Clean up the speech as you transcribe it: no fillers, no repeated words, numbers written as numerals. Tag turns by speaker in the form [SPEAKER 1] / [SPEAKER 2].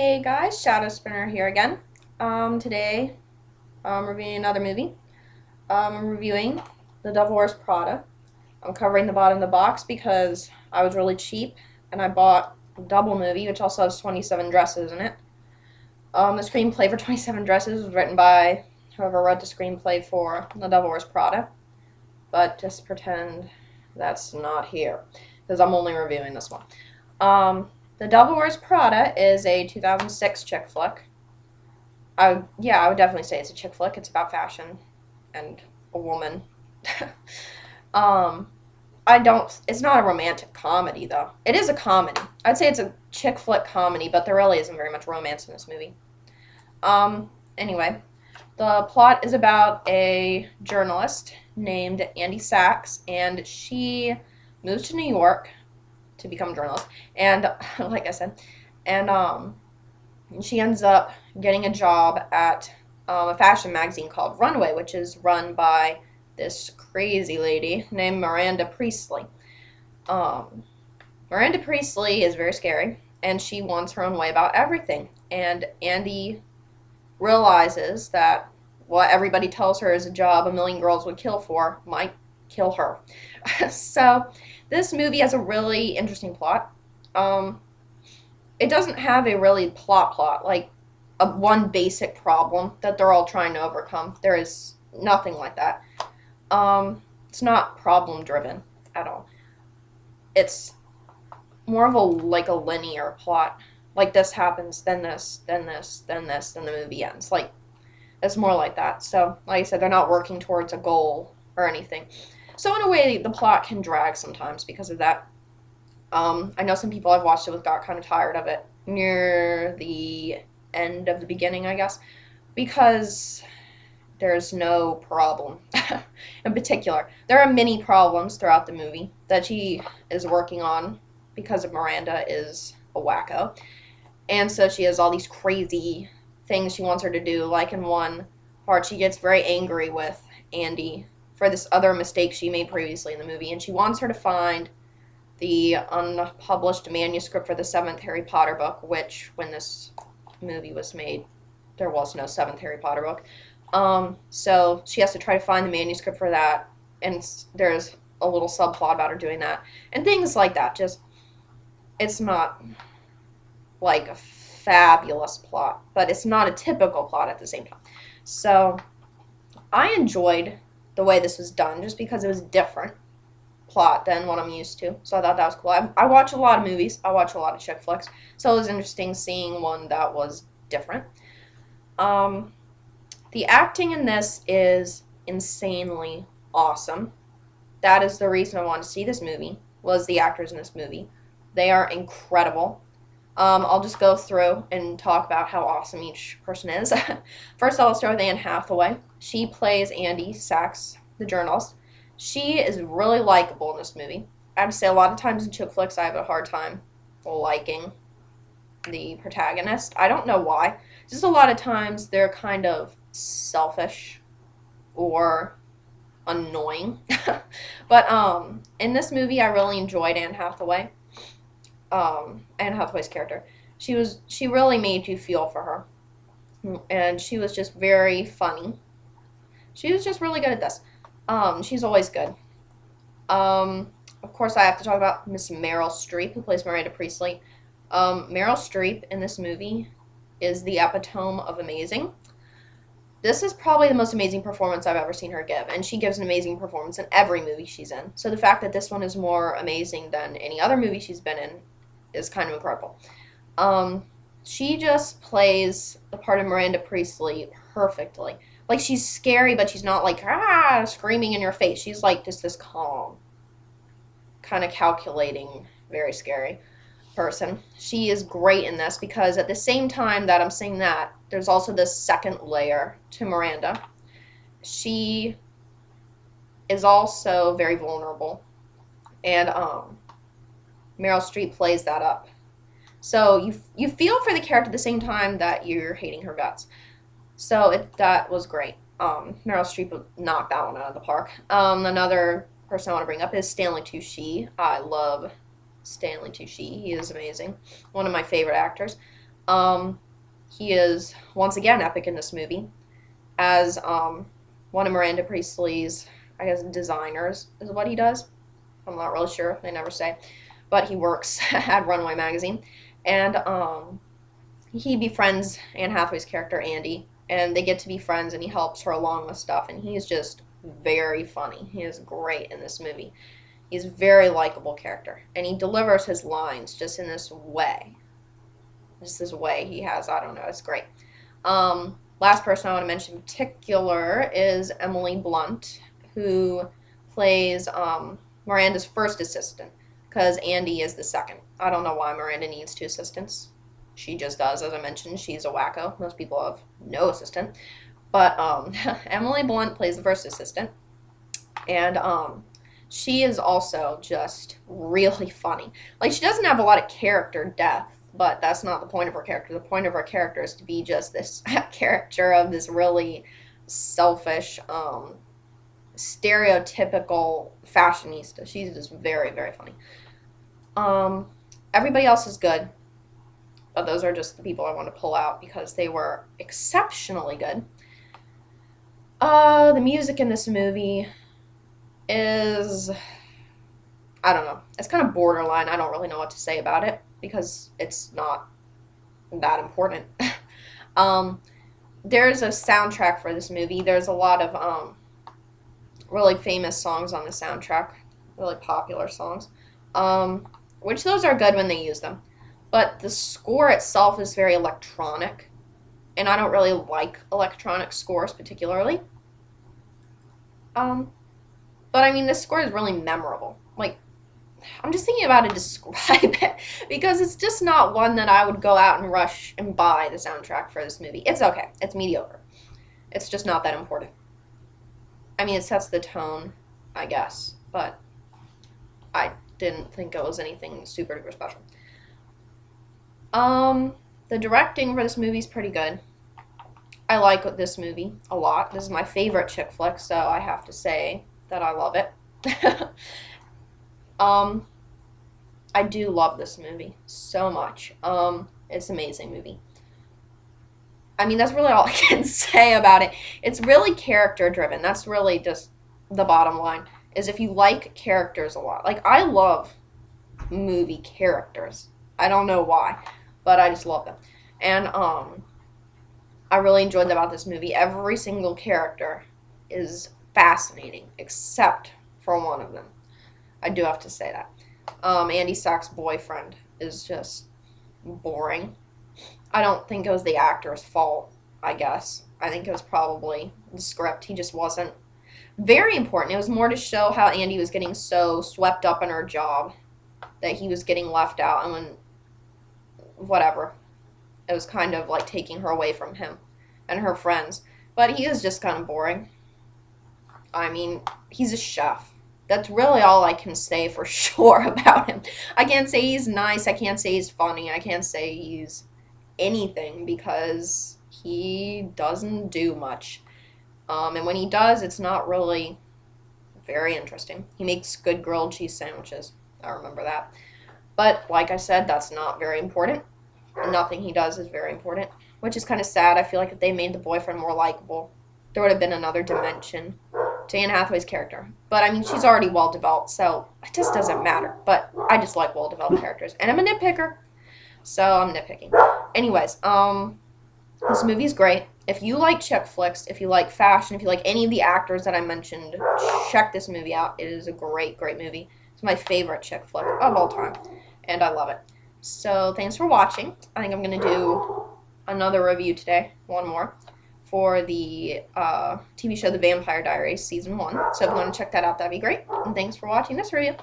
[SPEAKER 1] Hey guys, Shadow Spinner here again. Today I'm reviewing another movie. I'm reviewing The Devil Wears Prada. I'm covering the bottom of the box because I was really cheap and I bought a double movie, which also has 27 dresses in it. The screenplay for 27 Dresses was written by whoever wrote the screenplay for The Devil Wears Prada, but just pretend that's not here because I'm only reviewing this one. The Devil Wears Prada is a 2006 chick flick. I would definitely say it's a chick flick. It's about fashion and a woman. um, I don't. It's not a romantic comedy though. It is a comedy. I'd say it's a chick flick comedy, but there really isn't very much romance in this movie. Anyway, the plot is about a journalist named Andy Sachs, and she moves to New York to become a journalist. And like I said, and she ends up getting a job at a fashion magazine called Runway, which is run by this crazy lady named Miranda Priestley. Um, Miranda Priestley is very scary, and she wants her own way about everything. And Andy realizes that what everybody tells her is a job a million girls would kill for might kill her. So this movie has a really interesting plot. It doesn't have a really plot like one basic problem that they're all trying to overcome. There is nothing like that. It's not problem driven at all. It's more of a linear plot. Like this happens, then this, then this, then this, then the movie ends. Like it's more like that. So, like I said, they're not working towards a goal or anything. So in a way, the plot can drag sometimes because of that. I know some people I've watched it with got kind of tired of it near the end of the beginning, I guess, because there's no problem in particular. There are many problems throughout the movie that she is working on because of Miranda is a wacko. And so she has all these crazy things she wants her to do. Like in one part, she gets very angry with Andy for this other mistake she made previously in the movie, and she wants her to find the unpublished manuscript for the seventh Harry Potter book, which, when this movie was made, there was no seventh Harry Potter book. So she has to try to find the manuscript for that, and there's a little subplot about her doing that, and things like that. Just, it's not like a fabulous plot, but it's not a typical plot at the same time. So I enjoyed the way this was done just because it was different plot than what I'm used to. So I thought that was cool. I watch a lot of movies. I watch a lot of chick flicks. So it was interesting seeing one that was different. The acting in this is insanely awesome. That is the reason I wanted to see this movie, was the actors in this movie. They are incredible. I'll just go through and talk about how awesome each person is. First, I'll start with Anne Hathaway. She plays Andy Sachs, the journalist. She is really likable in this movie. I have to say, a lot of times in chick flicks, I have a hard time liking the protagonist. I don't know why. Just a lot of times, they're kind of selfish or annoying. But in this movie, I really enjoyed Anne Hathaway. Anne Hathaway's character. She really made you feel for her, and she was just very funny. She was just really good at this. She's always good. Of course, I have to talk about Miss Meryl Streep, who plays Miranda Priestley. Meryl Streep in this movie is the epitome of amazing. This is probably the most amazing performance I've ever seen her give, and she gives an amazing performance in every movie she's in. So the fact that this one is more amazing than any other movie she's been in is kind of incredible. She just plays the part of Miranda Priestley perfectly. Like, she's scary, but she's not like, screaming in your face. She's like just this calm, kind of calculating, very scary person. She is great in this because at the same time that I'm saying that, there's also this second layer to Miranda. She is also very vulnerable, and Meryl Streep plays that up. So you feel for the character at the same time that you're hating her guts. So that was great. Meryl Streep knocked that one out of the park. Another person I want to bring up is Stanley Tucci. I love Stanley Tucci. He is amazing. One of my favorite actors. He is once again epic in this movie as one of Miranda Priestley's, I guess, designers is what he does. I'm not really sure. They never say. But he works at Runway Magazine. And he befriends Anne Hathaway's character, Andy. And they get to be friends, and he helps her along with stuff. And he's just very funny. He is great in this movie. He's a very likable character. And he delivers his lines just in this way. Just this way he has. I don't know. It's great. Last person I want to mention in particular is Emily Blunt, who plays Miranda's first assistant, because Andy is the second. I don't know why Miranda needs two assistants. She just does. As I mentioned, she's a wacko. Most people have no assistant. But Emily Blunt plays the first assistant. And she is also just really funny. Like, she doesn't have a lot of character depth, but that's not the point of her character. The point of her character is to be just this character of this really selfish, stereotypical fashionista. She's just very, very funny. Everybody else is good, but those are just the people I want to pull out because they were exceptionally good. The music in this movie is, I don't know, it's kind of borderline. I don't really know what to say about it because it's not that important. There's a soundtrack for this movie. There's a lot of really famous songs on the soundtrack, really popular songs, which those are good when they use them. But the score itself is very electronic, and I don't really like electronic scores particularly. But I mean, the score is really memorable. Like, I'm just thinking about how to describe it because it's just not one that I would go out and rush and buy the soundtrack for this movie. It's okay. It's mediocre. It's just not that important. I mean, it sets the tone, I guess, but I didn't think it was anything super duper special. The directing for this movie is pretty good. I like this movie a lot. This is my favorite chick flick, so I have to say that I love it. I do love this movie so much. It's an amazing movie. I mean, that's really all I can say about it. It's really character driven. That's really just the bottom line, is if you like characters a lot. Like, I love movie characters. I don't know why, but I just love them. And I really enjoyed about this movie. Every single character is fascinating, except for one of them. I do have to say that. Andy Sack's boyfriend is just boring. I don't think it was the actor's fault, I guess. I think it was probably the script. He just wasn't very important. It was more to show how Andy was getting so swept up in her job that he was getting left out, and when, whatever. It was kind of like taking her away from him and her friends. But he is just kind of boring. I mean, he's a chef. That's really all I can say for sure about him. I can't say he's nice. I can't say he's funny. I can't say he's anything because he doesn't do much. And when he does, it's not really very interesting. He makes good grilled cheese sandwiches. I remember that. But like I said, that's not very important. Nothing he does is very important, which is kind of sad. I feel like if they made the boyfriend more likable, there would have been another dimension to Anne Hathaway's character. But, I mean, she's already well-developed, so it just doesn't matter. But I just like well-developed characters. And I'm a nitpicker, so I'm nitpicking. Anyways, this movie's great. If you like chick flicks, if you like fashion, if you like any of the actors that I mentioned, check this movie out. It is a great, great movie. It's my favorite chick flick of all time, and I love it. So, thanks for watching. I think I'm going to do another review today, one more, for the TV show The Vampire Diaries Season 1. So if you want to check that out, that'd be great. And thanks for watching this review.